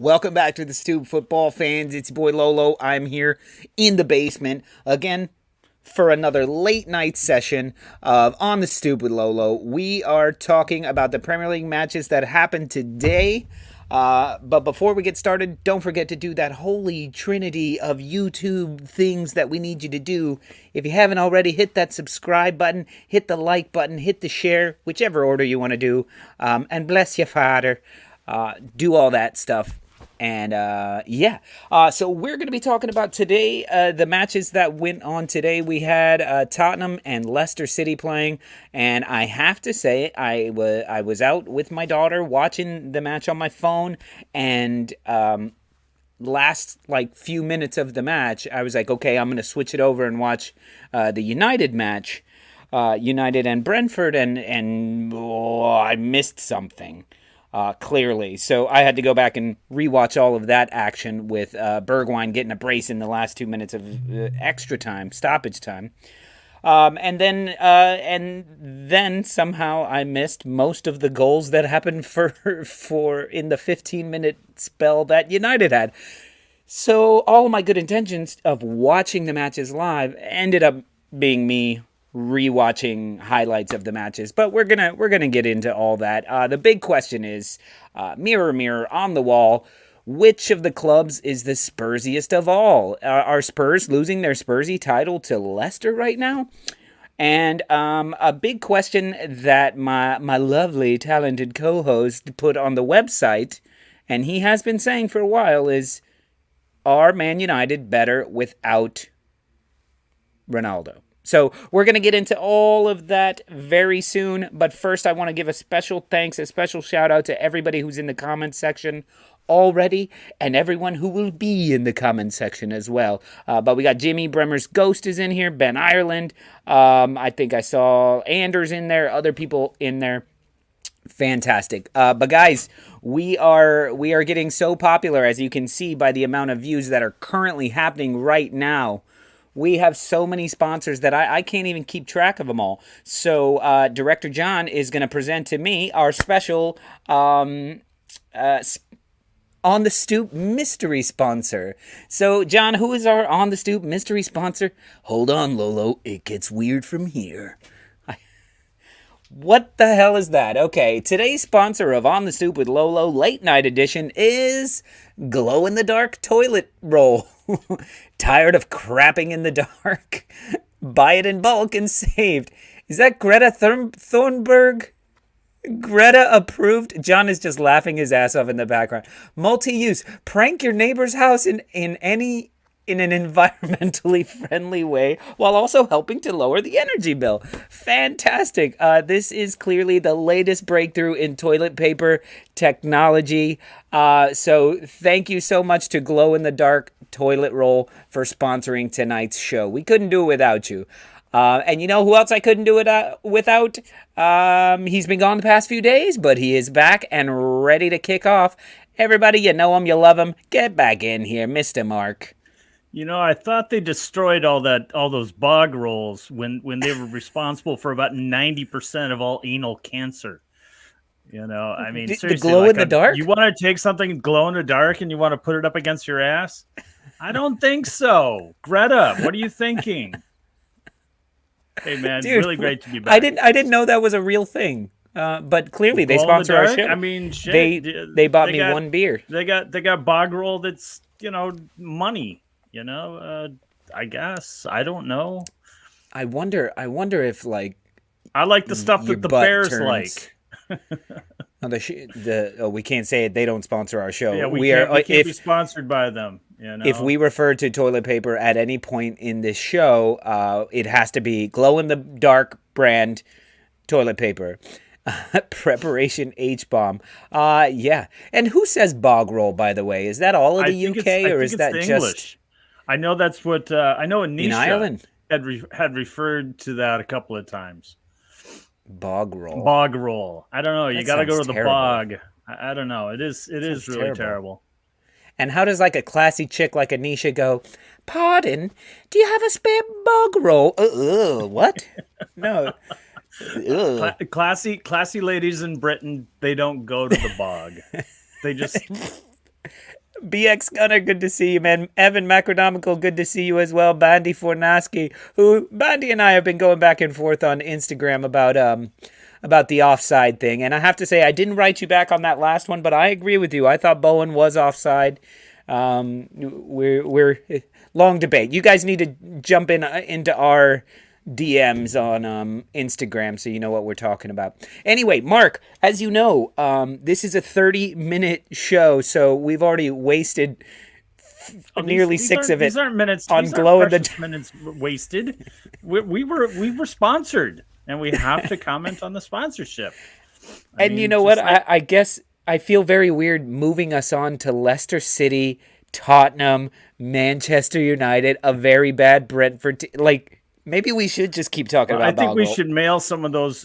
Welcome back to the Stoop, football fans. It's your boy Lolo. I'm here in the basement again for another late night session of On the Stoop with Lolo. We are talking about the Premier League matches that happened today. But before we get started, don't forget to do that holy trinity of YouTube things that we need you to do. If you haven't already, hit that subscribe button, hit the like button, hit the share, whichever order you want to do. And bless your father. Do all that stuff. And so we're going to be talking about today the matches that went on today. We had Tottenham and Leicester City playing, and I have to say I was out with my daughter watching the match on my phone, and last few minutes of the match, I was like, okay, I'm going to switch it over and watch the United match, United and Brentford, and I missed something. Clearly. So I had to go back and rewatch all of that action with Bergwijn getting a brace in the last 2 minutes of extra time, stoppage time. And then somehow I missed most of the goals that happened for in the 15-minute spell that United had. So all of my good intentions of watching the matches live ended up being me rewatching highlights of the matches, but we're gonna get into all that. The big question is, mirror, mirror on the wall, which of the clubs is the Spursy-est of all? Are Spurs losing their Spursy title to Leicester right now? And a big question that my lovely, talented co-host put on the website, and he has been saying for a while, is, are Man United better without Ronaldo? So we're going to get into all of that very soon. But first, I want to give a special thanks, a special shout out to everybody who's in the comments section already and everyone who will be in the comments section as well. But we got Jimmy Bremer's Ghost is in here, Ben Ireland. I think I saw Anders in there, other people in there. Fantastic. But guys, we are getting so popular, as you can see by the amount of views that are currently happening right now. We have so many sponsors that I can't even keep track of them all. So Director John is going to present to me our special On the Stoop mystery sponsor. So, John, who is our On the Stoop mystery sponsor? Hold on, Lolo. It gets weird from here. What the hell is that? Okay, today's sponsor of On the Stoop with Lolo Late Night Edition is glow-in-the-dark toilet roll. Tired of crapping in the dark? Buy it in bulk and saved. Is that Greta Thunberg? Greta approved? John is just laughing his ass off in the background. Multi-use. Prank your neighbor's house in an environmentally friendly way while also helping to lower the energy bill. Fantastic. This is clearly the latest breakthrough in toilet paper technology. So thank you so much to Glow in the Dark Toilet Roll for sponsoring tonight's show. We couldn't do it without you. And you know who else I couldn't do it without? He's been gone the past few days, but he is back and ready to kick off. Everybody, you know him, you love him. Get back in here, Mr. Mark. You know, I thought they destroyed all those bog rolls when they were responsible for about 90% of all anal cancer. You know, I mean, seriously, the glow in the dark? You want to take something glow in the dark and you want to put it up against your ass? I don't think so. Greta, what are you thinking? Hey, man, Dude, really great to be back. I didn't know that was a real thing. But clearly they sponsor our show. I mean, shit, they bought me one beer. They got bog roll that's, money. I guess. I don't know. I wonder if I like the stuff that the Bears like. We can't say it. They don't sponsor our show. Yeah, we can't be sponsored by them. If we refer to toilet paper at any point in this show, it has to be glow in the dark brand toilet paper. Preparation H-bomb. Yeah. And who says bog roll, by the way? Is that all of the UK or is that just English? I know that's what I know. Anisha in Ireland had referred to that a couple of times. Bog roll. Bog roll. I don't know. You got to go to the bog. I don't know. It is really terrible. And how does a classy chick like Anisha go, pardon, do you have a spare bog roll? What? No. Classy ladies in Britain, they don't go to the bog. They just BX Gunner, good to see you, man. Evan Macronomical, good to see you as well. Bandy Fornaski, who Bandy and I have been going back and forth on Instagram about the offside thing. And I have to say, I didn't write you back on that last one, but I agree with you. I thought Bowen was offside. We're long debate. You guys need to jump into our DMs on Instagram so you know what we're talking about. Anyway, Mark, as you know, this is a 30-minute show, so we've already wasted nearly six of it. These aren't minutes on Glow in the minutes wasted. We were sponsored, and we have to comment on the sponsorship. And you know what? I guess I feel very weird moving us on to Leicester City, Tottenham, Manchester United, a very bad Brentford. Maybe we should just keep talking about. I think we should mail some of those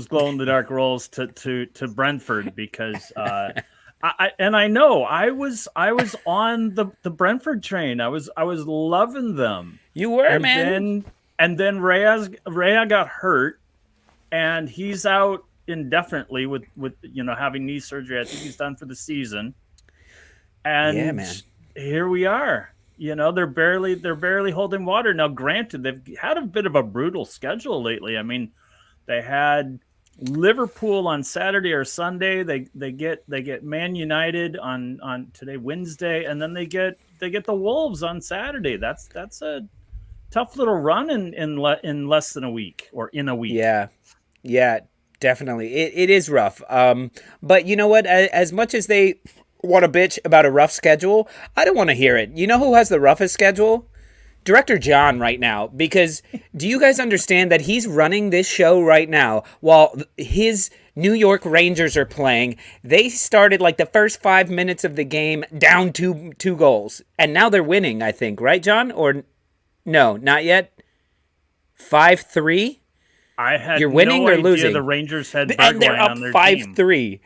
glow in the dark rolls to Brentford because I know I was on the Brentford train. I was loving them. You were, man. And then Rea got hurt, and he's out indefinitely with having knee surgery. I think he's done for the season. And yeah, man. Here we are. They're barely holding water. Now, granted, they've had a bit of a brutal schedule lately. I mean, they had Liverpool on Saturday or Sunday. They get Man United on today, Wednesday, and then they get the Wolves on Saturday. That's a tough little run in less than a week or in a week. Yeah, definitely. It is rough. But you know what? As much as they want to bitch about a rough schedule, I don't want to hear it. You know who has the roughest schedule? Director John right now. Because do you guys understand that he's running this show right now while his New York Rangers are playing? They started the first 5 minutes of the game down two goals. And now they're winning, I think. Right, John? Or no, not yet? 5-3? You're winning or losing? The Rangers had Bergwijn and they're up on their 5-3.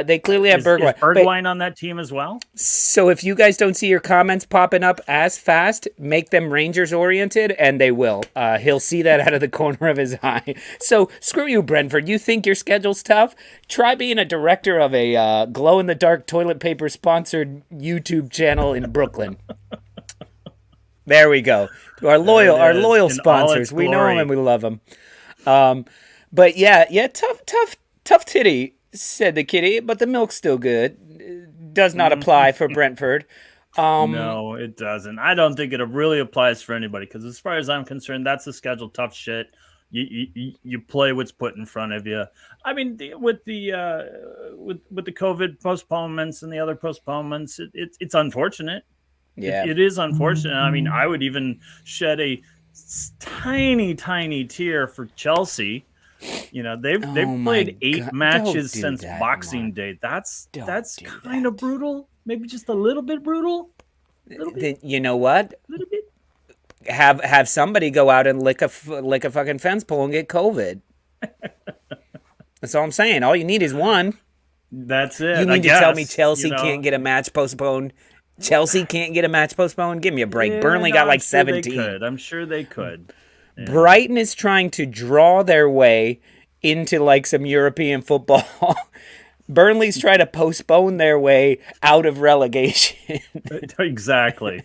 They clearly have Bergwijn. Is Bergwijn on that team as well? So if you guys don't see your comments popping up as fast, make them Rangers-oriented, and they will. He'll see that out of the corner of his eye. So screw you, Brentford. You think your schedule's tough? Try being a director of a glow-in-the-dark toilet paper-sponsored YouTube channel in Brooklyn. There we go. Our loyal sponsors. We know them and we love them. But yeah, tough titty, said the kitty, but the milk's still good. Does not apply for Brentford. No, it doesn't. I don't think it really applies for anybody because as far as I'm concerned, that's the schedule. Tough shit. You play what's put in front of you. I mean, with the COVID postponements and the other postponements, it's unfortunate. Yeah, it is unfortunate. I mean, I would even shed a tiny tear for Chelsea. They've played 8 matches since Boxing Day. That's kind of brutal. Maybe just a little bit brutal. You know what? A little bit. Have somebody go out and lick a fucking fence pole and get COVID. That's all I'm saying. All you need is one. That's it. You mean to tell me Chelsea can't get a match postponed? Chelsea can't get a match postponed? Give me a break. Burnley got 17. I'm sure they could. Yeah. Brighton is trying to draw their way into some European football. Burnley's trying to postpone their way out of relegation. Exactly.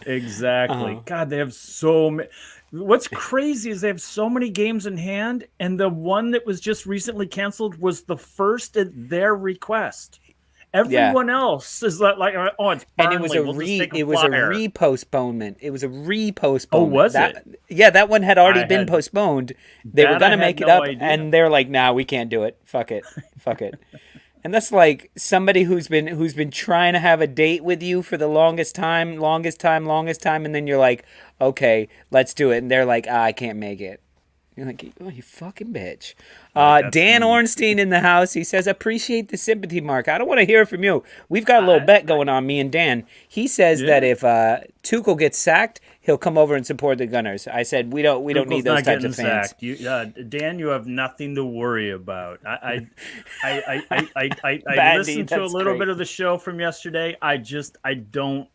God, they have so many. What's crazy is they have so many games in hand, and the one that was just recently canceled was the first at their request. Everyone else is it's Burnley. And it was a re-postponement. It was a re-postponement. Oh, was it? Yeah, that one had already been postponed. They were going to make it up, and they're like, "Nah, we can't do it. Fuck it." And that's like somebody who's been trying to have a date with you for the longest time, and then you're like, "Okay, let's do it," and they're like, "I can't make it." You're like, "Oh, you fucking bitch." Dan Ornstein in the house. He says, appreciate the sympathy, Mark. I don't want to hear from you. We've got a little bet going on, me and Dan. He says that if Tuchel gets sacked, he'll come over and support the Gunners. I said, we don't need those types of fans. Dan, you have nothing to worry about. I listened to a little bit of the show from yesterday. I don't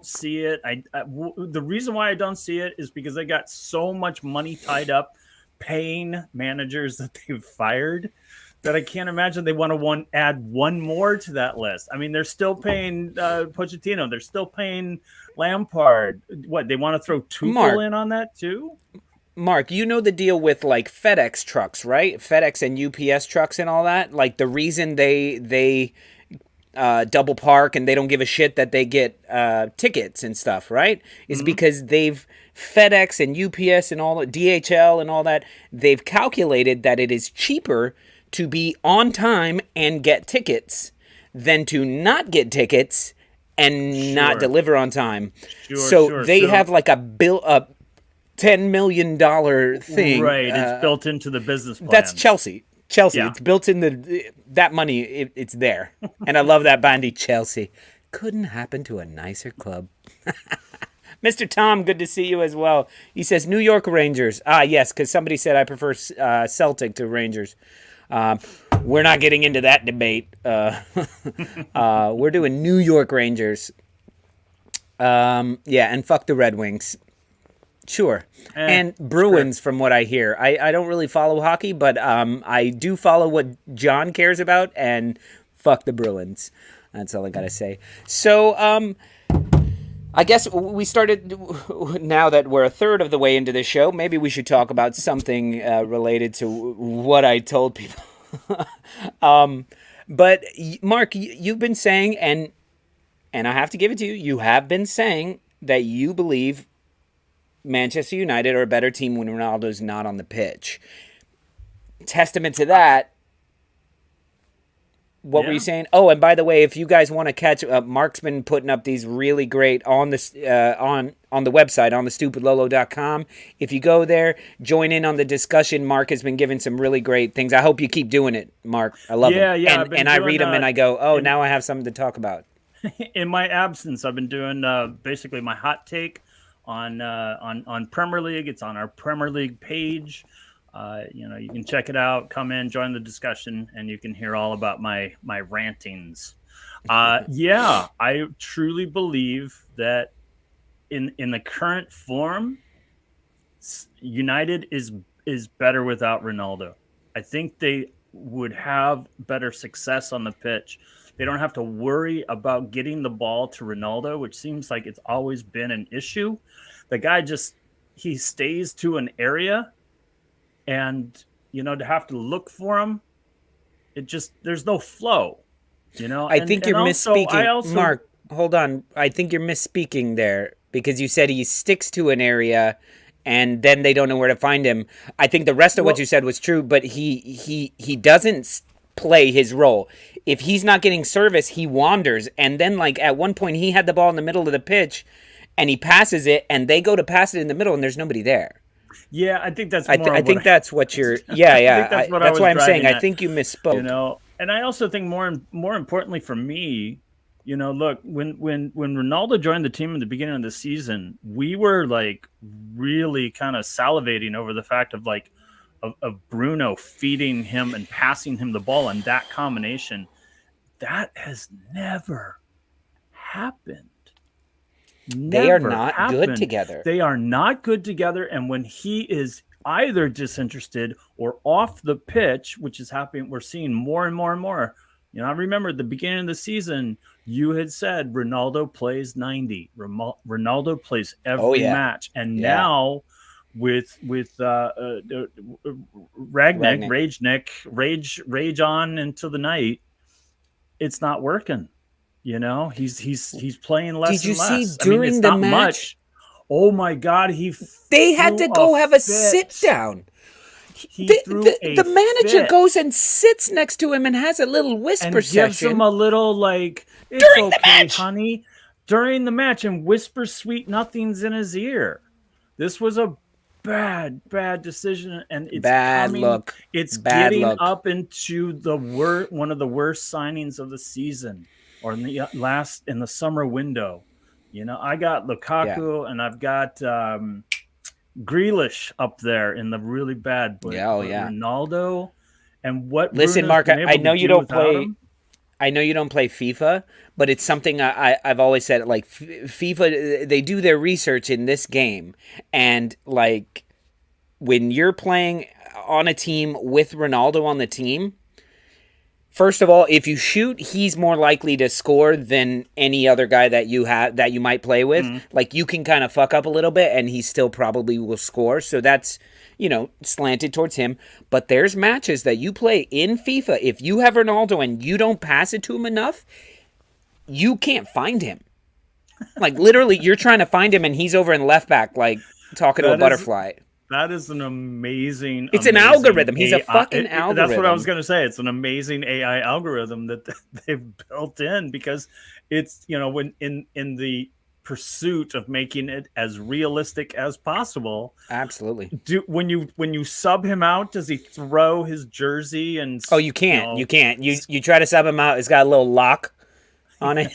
see it. The reason why I don't see it is because they got so much money tied up paying managers that they've fired that I can't imagine they want to add one more to that list. I mean, they're still paying Pochettino. They're still paying Lampard. What, they want to throw Tuchel in on that too? Mark, you know the deal with like FedEx trucks, right? FedEx and UPS trucks and all that. Like the reason they double park and they don't give a shit that they get tickets and stuff, right? Is because they've FedEx and UPS and all DHL and all that. They've calculated that it is cheaper to be on time and get tickets than to not get tickets and not deliver on time. So they have like a $10 million thing. Right, it's built into the business plan. That's Chelsea. Yeah. It's built in that money. It's there. And I love that bandy, Chelsea. Couldn't happen to a nicer club. Mr. Tom, good to see you as well. He says, New York Rangers. Yes, because somebody said I prefer Celtic to Rangers. We're not getting into that debate. We're doing New York Rangers. Yeah, and fuck the Red Wings. Sure. And Bruins, from what I hear. I don't really follow hockey, but I do follow what John cares about, and fuck the Bruins. That's all I got to say. So, I guess we started, now that we're a third of the way into the show, maybe we should talk about something related to what I told people. But, Mark, you've been saying, and I have to give it to you, you have been saying that you believe Manchester United are a better team when Ronaldo's not on the pitch. Testament to that. What were you saying? Oh, and by the way, if you guys want to catch up, Mark's been putting up these really great on the website, on the stupidlolo.com. If you go there, join in on the discussion. Mark has been giving some really great things. I hope you keep doing it, Mark. I love them. Yeah. And I read them and I go, oh, now I have something to talk about. In my absence, I've been doing basically my hot take on Premier League. It's on our Premier League page. You can check it out, come in, join the discussion, and you can hear all about my rantings. Yeah, I truly believe that in the current form, United is better without Ronaldo. I think they would have better success on the pitch. They don't have to worry about getting the ball to Ronaldo, which seems like it's always been an issue. The guy he stays to an area. And, to have to look for him, there's no flow, I think you're misspeaking. Mark, hold on. I think you're misspeaking there because you said he sticks to an area and then they don't know where to find him. I think the rest of what you said was true, but he doesn't play his role. If he's not getting service, he wanders. And then, like, at one point, he had the ball in the middle of the pitch and he passes it and they go to pass it in the middle and there's nobody there. Yeah, I think that's. I think that's what you're. Yeah. That's why I'm saying. I think you misspoke. And I also think more importantly for me, look, when Ronaldo joined the team in the beginning of the season, we were like really kind of salivating over the fact of Bruno feeding him and passing him the ball, and that combination, that has never happened. They are not good together. They are not good together. And when he is either disinterested or off the pitch, which is happening, we're seeing more and more and more. I remember at the beginning of the season, you had said Ronaldo plays 90. Ronaldo plays every match. And now with Rage on into the night, it's not working. He's playing less. Did you and less. see during the match? Much. Oh my God, they had to go have a sit down. The manager goes and sits next to him and has a little whisper session. Gives him a little it's during okay, the match, honey, during the match, and whispers sweet nothings in his ear. This was a bad decision, and it's bad look. It's getting up into one of the worst signings of the season. Or in the summer window, I got Lukaku and I've got Grealish up there in the really bad. But Ronaldo and what? Listen, Mark, I know you don't play. I know you don't play FIFA, but it's something I've always said. Like FIFA, they do their research in this game, and like when you're playing on a team with Ronaldo on the team, First of all, if you shoot, he's more likely to score than any other guy that you might play with. Like, you can kind of fuck up a little bit, and he still probably will score. So that's, slanted towards him. But there's matches that you play in FIFA. If you have Ronaldo and you don't pass it to him enough, you can't find him. Like, literally, you're trying to find him, and he's over in left back, like, talking to a butterfly. That is an amazing... It's an algorithm. He's a fucking algorithm. That's what I was going to say. It's an amazing AI algorithm that they've built in, because it's, when in the pursuit of making it as realistic as possible. Absolutely. When you sub him out, does he throw his jersey? And you can't. You can't. You try to sub him out. It's got a little lock on it.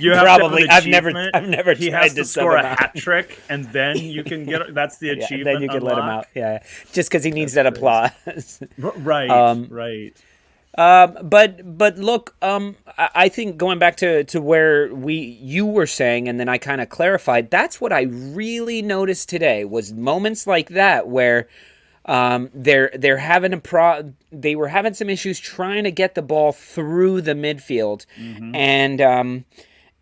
You Probably. I've never he tried has to score a out. hat trick, and then you can get that's the achievement. Then you can let him out. Yeah, just because he needs that applause. Right. Right. But look, I think going back to where you were saying, and then I kind of clarified. That's what I really noticed today was moments like that where they're having they were having some issues trying to get the ball through the midfield, and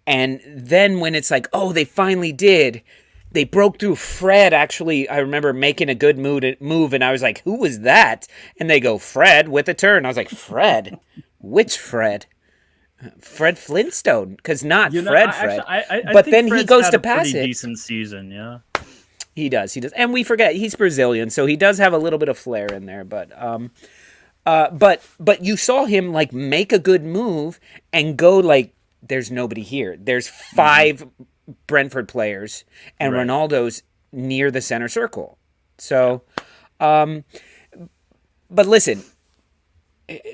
then when it's like, oh, they finally did. They broke through. Fred, actually, I remember making a good move, and I was like, who was that? And they go, Fred, with a turn. I was like, Fred? Which Fred? Fred Flintstone, because not Fred. Actually, I but think then Fred's he goes had to a pass pretty it. Decent season, yeah. He does. And we forget, he's Brazilian, so he does have a little bit of flair in there. But you saw him, like, make a good move and go, like, there's nobody here. There's 5 Brentford players, and right. Ronaldo's near the center circle. So, but listen,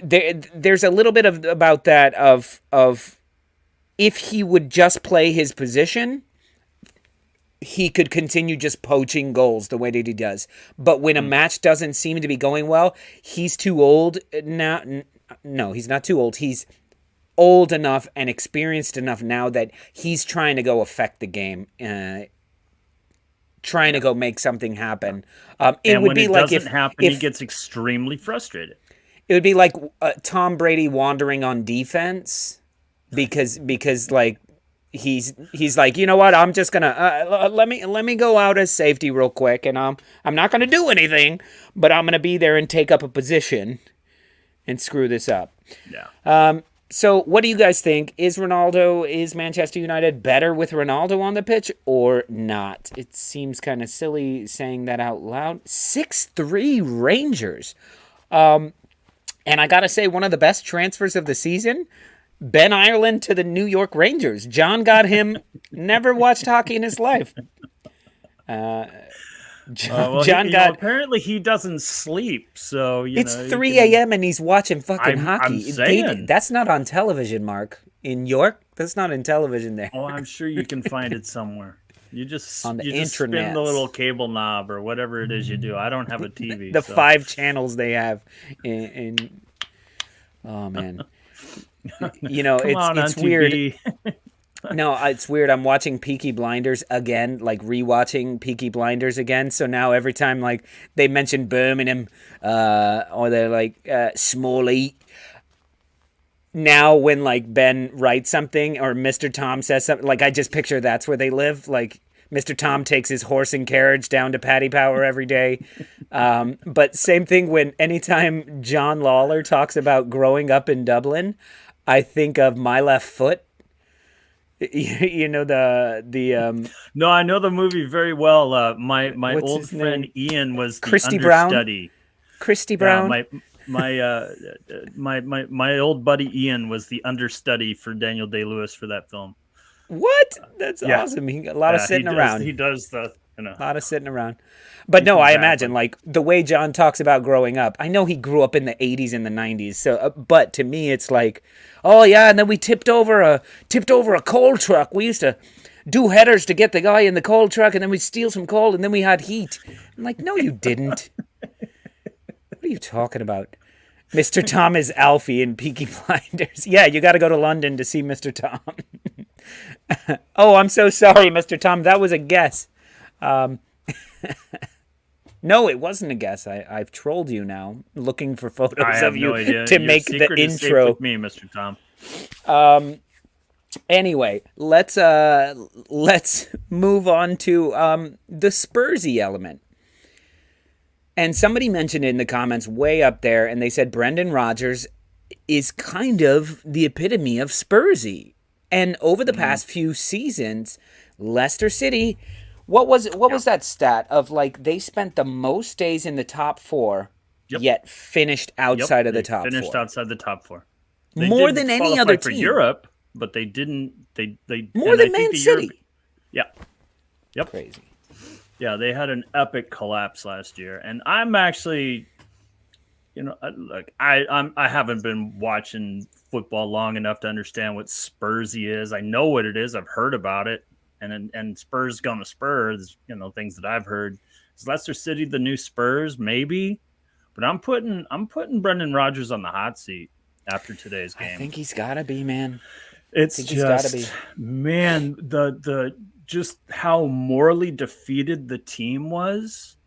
there's a little bit about that of if he would just play his position, he could continue just poaching goals the way that he does. But when a match doesn't seem to be going well, he's too old now. No, he's not too old. He's old enough and experienced enough now that he's trying to go affect the game, trying to go make something happen. It would be like if he gets extremely frustrated. It would be like Tom Brady wandering on defense because like he's like, you know what, I'm just gonna let me go out as safety real quick, and I'm not gonna do anything, but I'm gonna be there and take up a position and screw this up. Yeah. So what do you guys think? Is Manchester United better with Ronaldo on the pitch or not? It seems kind of silly saying that out loud. 6-3 Rangers. And I got to say, one of the best transfers of the season, Ben Ireland to the New York Rangers. John got him, never watched hockey in his life. Apparently he doesn't sleep, so it's 3 a.m. and he's watching fucking hockey. I'm saying. That's not on television, Mark. In York, that's not in television there. Oh, I'm sure you can find it somewhere. You just spin internets. the little cable knob or whatever it is you do. I don't have a TV. The 5 channels they have in oh man, it's weird. No, it's weird. I'm watching Peaky Blinders again, like rewatching Peaky Blinders again. So now every time like they mention Birmingham, or they're like Smalley. Now when like Ben writes something or Mr. Tom says something, like I just picture that's where they live. Like Mr. Tom takes his horse and carriage down to Paddy Power every day. But same thing when anytime John Lawler talks about growing up in Dublin, I think of My Left Foot. You know the No, I know the movie very well. My old friend Ian was the understudy. Christy Brown. My old buddy Ian was the understudy for Daniel Day-Lewis for that film. What? That's awesome. A lot of sitting around. He does a lot of sitting around. But no, I imagine like the way John talks about growing up. I know he grew up in the 80s and the 90s. So, but to me, it's like, oh yeah, and then we tipped over a coal truck. We used to do headers to get the guy in the coal truck, and then we'd steal some coal, and then we had heat. I'm like, no, you didn't. What are you talking about? Mr. Tom is Alfie in Peaky Blinders. Yeah, you got to go to London to see Mr. Tom. Oh, I'm so sorry, Mr. Tom. That was a guess. No, it wasn't a guess. I've trolled you now, looking for photos I have of no you idea. to Your make the secret is safe intro. with me, Mr. Tom. Anyway, let's move on to the Spursy element. And somebody mentioned it in the comments way up there, and they said Brendan Rodgers is kind of the epitome of Spursy. And over the past few seasons, Leicester City, what was it? What was that stat of like they spent the most days in the top four, Yep. yet finished Yep. outside of the They top finished four? outside the top four. They More did than any qualify other for team. Europe, but they didn't. They More and than I think Man the City. Europe, yeah. Yep. Crazy. Yeah, they had an epic collapse last year, and I'm actually, look, I haven't been watching football long enough to understand what Spursy is. I know what it is. I've heard about it, and Spurs gonna Spurs. Things that I've heard. Is Leicester City the new Spurs? Maybe, but I'm putting Brendan Rodgers on the hot seat after today's I game. think he's got to be, man. It's He's gotta be. just, man, the just how morally defeated the team was,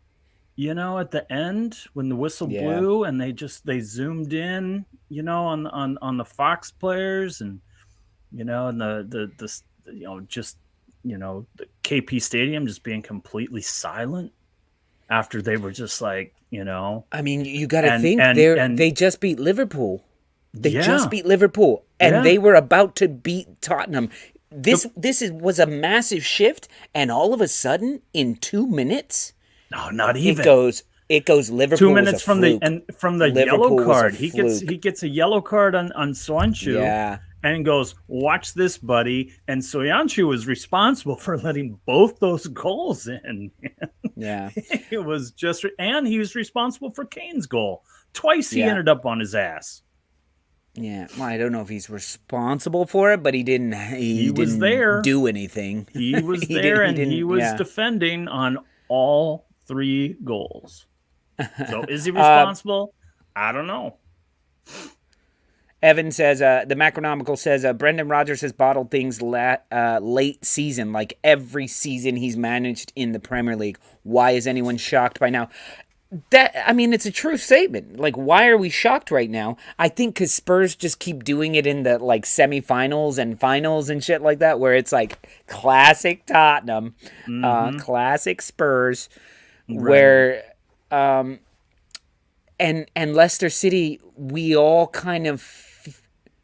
at the end when the whistle Yeah. blew and they zoomed in, on the Fox players and and the KP Stadium just being completely silent after they were just like, I mean, you got to and think and they just beat Liverpool. They yeah, just beat Liverpool, and yeah. they were about to beat Tottenham. This was a massive shift, and all of a sudden, in 2 minutes, No, not it even. goes Liverpool. 2 was minutes a from fluke. the Liverpool yellow was a card. He fluke. gets a yellow card on Soyuncu. Yeah. And goes, watch this, buddy. And Soyuncu was responsible for letting both those goals in. Yeah. It was just, and he was responsible for Kane's goal. Twice he Yeah. ended up on his ass. Yeah, well, I don't know if he's responsible for it, but he didn't. He was didn't there. do anything. He was He there, didn't- and he didn't- was yeah. defending on all 3 goals. So is he responsible? I don't know. Evan says, the Macronomical says, Brendan Rodgers has bottled things late season, like every season he's managed in the Premier League. Why is anyone shocked by now? It's a true statement. Like, why are we shocked right now? I think because Spurs just keep doing it in the, like, semifinals and finals and shit like that, where it's, like, classic Tottenham, classic Spurs, where, and Leicester City, we all kind of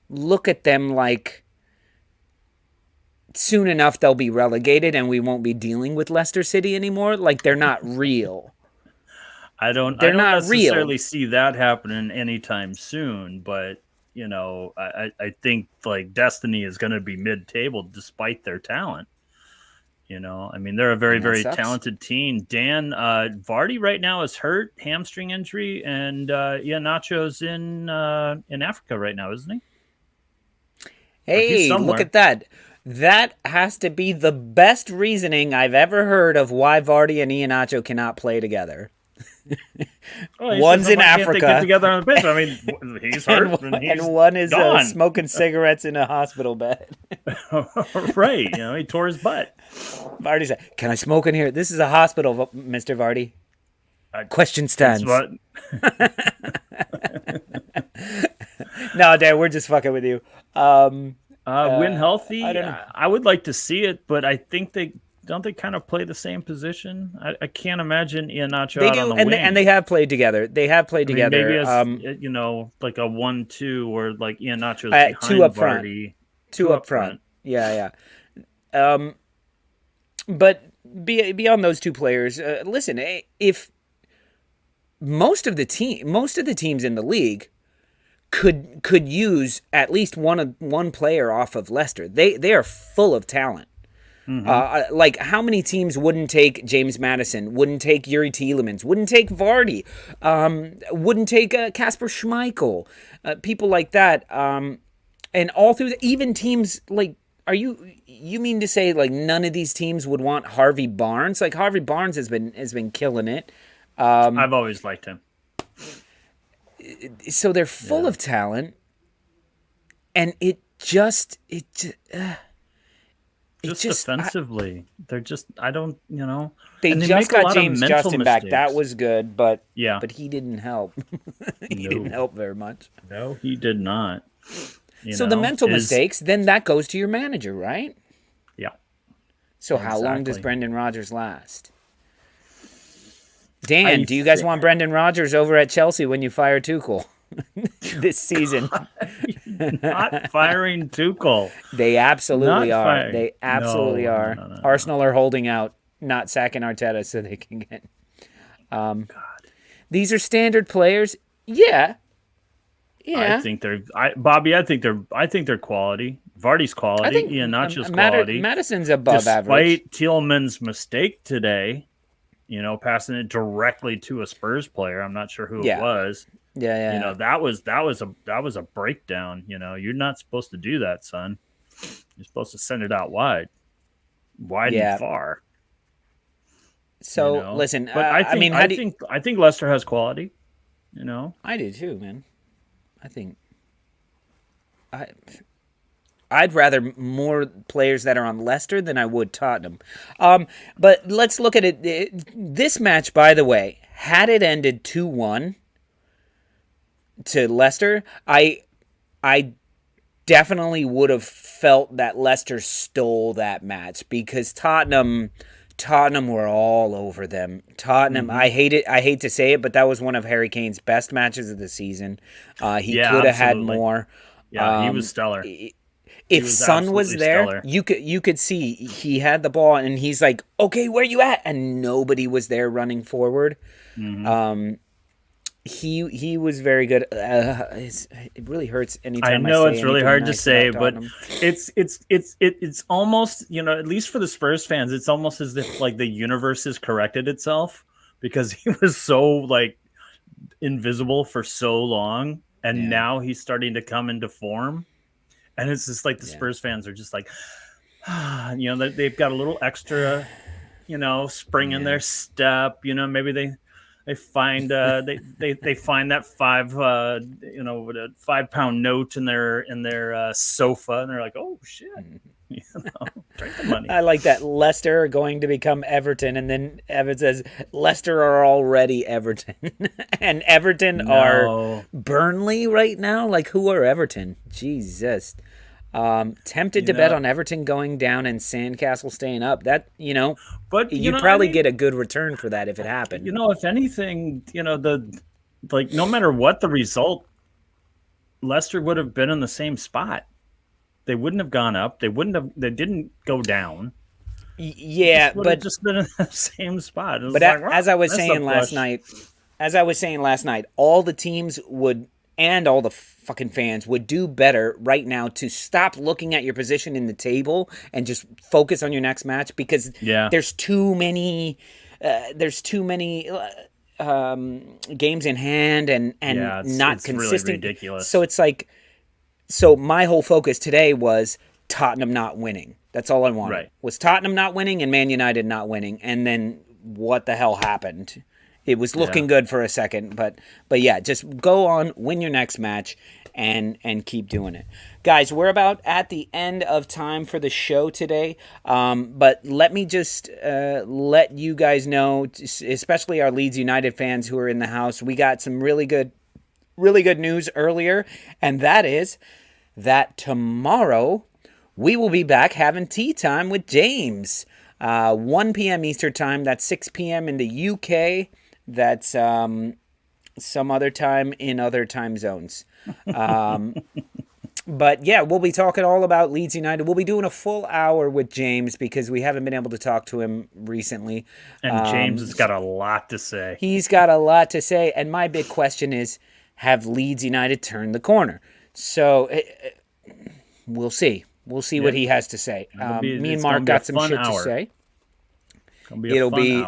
look at them like soon enough they'll be relegated and we won't be dealing with Leicester City anymore. Like, they're not real. I don't not necessarily real. see that happening anytime soon, but I think like destiny is going to be mid-table despite their talent. They're a very, very sucks. talented team. Dan, Vardy right now is hurt, hamstring injury, and Nacho's in Africa right now, isn't he? Hey, look at that. That has to be the best reasoning I've ever heard of why Vardy and Iheanacho cannot play together. One's in Africa. They get together on the pitch. I mean, he's hurt, and one is smoking cigarettes in a hospital bed. Right. He tore his butt. Vardy said, "Can I smoke in here? This is a hospital, Mr. Vardy." Question stands. No, Dan, we're just fucking with you. Win healthy. I don't know. I would like to see it, but I think they kind of play the same position. I can't imagine Iheanacho out on the wing. And they have played together. Maybe as like a 1-2 or like Iheanacho's behind 2 up front. Vardy. 2 up front. Yeah. But beyond those 2 players, listen, if most of the teams in the league could use at least one player off of Leicester. They are full of talent. Like, how many teams wouldn't take James Maddison, wouldn't take Yuri Tielemans, wouldn't take Vardy, wouldn't take Kasper Schmeichel, people like that. And all through even teams like, you mean to say like none of these teams would want Harvey Barnes? Like, Harvey Barnes has been killing it. I've always liked him. So they're full of talent, and just defensively. They're just, I don't, They and they just make a got lot James of mental Justin back. mistakes. That was good, but Yeah. but he didn't help. He didn't help very much. No, he did not. So the mental mistakes, then that goes to your manager, right? Yeah. So how long does Brendan Rodgers last? Dan, do you guys want Brendan Rodgers over at Chelsea when you fire Tuchel this season? Not firing Tuchel. They absolutely Not are. firing. They absolutely are. No. Arsenal are holding out, not sacking Arteta so they can get. God. These are standard players. Yeah. I think they're Bobby. I think they're quality. Vardy's quality. Iheanacho's quality. Madison's above Despite average. Tielemans' mistake today, passing it directly to a Spurs player. I'm not sure who it was. Yeah. That was a breakdown. You're not supposed to do that, son. You're supposed to send it out wide and far. So listen, but I think Leicester has quality. I do too, man. I'd rather more players that are on Leicester than I would Tottenham. But let's look at it. This match, by the way, had it ended 2-1 to Leicester, I definitely would have felt that Leicester stole that match because Tottenham were all over them. Tottenham, I hate to say it, but that was one of Harry Kane's best matches of the season. He could have had more. Yeah, he was stellar. If Son was there, stellar. you could see he had the ball and he's like, "Okay, where you at?" And nobody was there running forward. Mm-hmm. He was very good. It really hurts anytime I know it's really hard to say, but it's almost, at least for the Spurs fans, it's almost as if like the universe has corrected itself because he was so invisible for so long, and now he's starting to come into form, and it's just like the Spurs fans are just like, they've got a little extra, spring in their step. Maybe they find they find that 5-pound note in their sofa, and they're like, oh shit, drink the money. I like that. Leicester are going to become Everton, and then Evan says Leicester are already Everton, and Everton are Burnley right now. Like, who are Everton? Jesus. Tempted to bet on Everton going down and Sandcastle staying up. That but you'd probably get a good return for that if it happened. If anything, no matter what the result, Leicester would have been in the same spot. They wouldn't have gone up. They didn't go down. Yeah, but just been in the same spot. But as I was saying last night, all the teams would. And all the fucking fans would do better right now to stop looking at your position in the table and just focus on your next match because there's too many games in hand and not consistent. Really ridiculous. So it's like, so my whole focus today was Tottenham not winning. That's all I wanted. Right. Was Tottenham not winning and Man United not winning, and then what the hell happened? It was looking good for a second, but yeah, just go on, win your next match, and keep doing it. Guys, we're about at the end of time for the show today, but let me just let you guys know, especially our Leeds United fans who are in the house, we got some really good news earlier, and that is that tomorrow we will be back having tea time with James. 1 p.m. Eastern time, that's 6 p.m. in the UK. That's some other time in other time zones. But yeah, we'll be talking all about Leeds United. We'll be doing a full hour with James because we haven't been able to talk to him recently. And James has got a lot to say. He's got a lot to say. And my big question is, have Leeds United turned the corner? So we'll see. We'll see what he has to say. Me and Mark got some shit to say. It'll be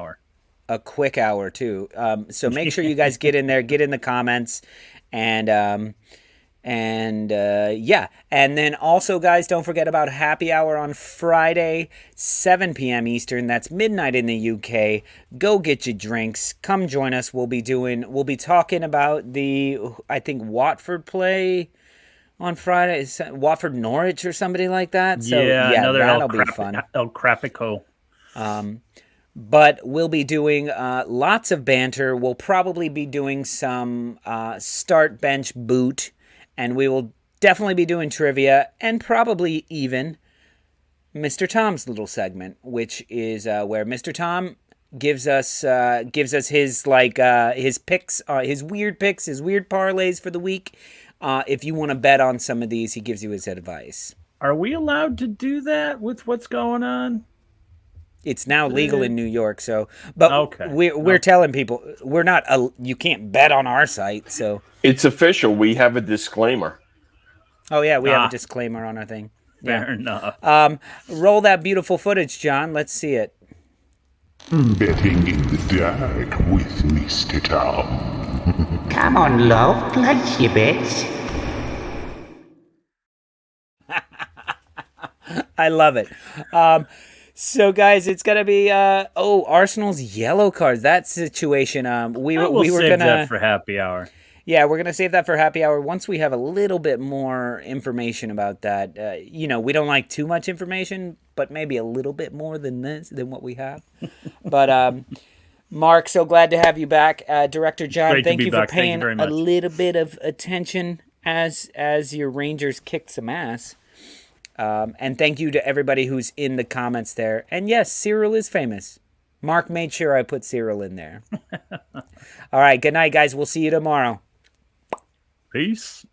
a quick hour too. So make sure you guys get in there, get in the comments, and then also, guys, don't forget about happy hour on Friday, 7 p.m. Eastern. That's midnight in the UK. Go get your drinks. Come join us. We'll be talking about the, I think, Watford play. on Friday. Is Watford Norwich or somebody like that. So Yeah, yeah, another that'll be fun. El Crapico. But we'll be doing lots of banter. We'll probably be doing some start, bench, boot, and we will definitely be doing trivia and probably even Mr. Tom's little segment, which is where Mr. Tom gives us his his picks, his weird picks, his weird parlays for the week. If you want to bet on some of these, he gives you his advice. Are we allowed to do that with what's going on? It's now legal in New York, so but Okay. we're telling people we're not. You can't bet on our site, so It's official. We have a disclaimer. oh yeah, we have a disclaimer on our thing. Fair enough. Roll that beautiful footage, John. Let's see it. Betting in the dark with Mr. Tom. Come on, love, place your bets. I love it. So, guys, it's gonna be Arsenal's yellow cards. That situation. We were save gonna that for happy hour. Yeah, we're gonna save that for happy hour once we have a little bit more information about that. We don't like too much information, but maybe a little bit more than what we have. But Mark, so glad to have you back. Director John, Great to thank be you for back. Thank you paying very a much. little bit of attention as your Rangers kicked some ass. And thank you to everybody who's in the comments there. And yes, Cyril is famous. Mark made sure I put Cyril in there. All right, good night, guys. We'll see you tomorrow. Peace.